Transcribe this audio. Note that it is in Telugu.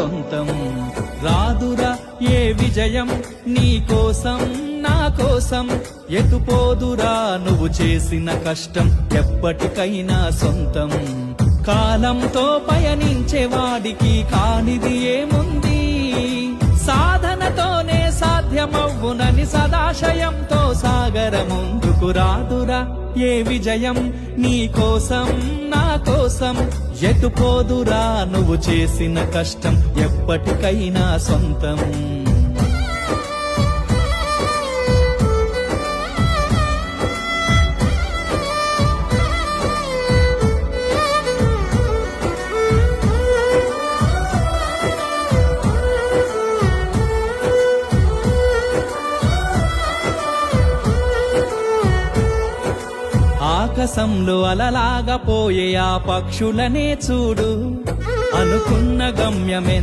సొంతం. రాదురా ఏ విజయం నీ కోసం నా కోసం, ఎటుపోదురా నువ్వు చేసిన కష్టం ఎప్పటికైనా సొంతం. కాలంతో పయనించే వాడికి కానిది ఏముంది, సాధనతోనే సాధ్యమవ్వునని సదాశయంతో సాగర ముందుకు. రాదురా ఏ విజయం నీ కోసం నా కోసం, ఎటుపోదురా నువ్వు చేసిన కష్టం ఎప్పటికైనా సొంతం. ఆకాశంలో అలలాగా పోయే ఆ పక్షులనే చూడు, అనుకున్న గమ్యమే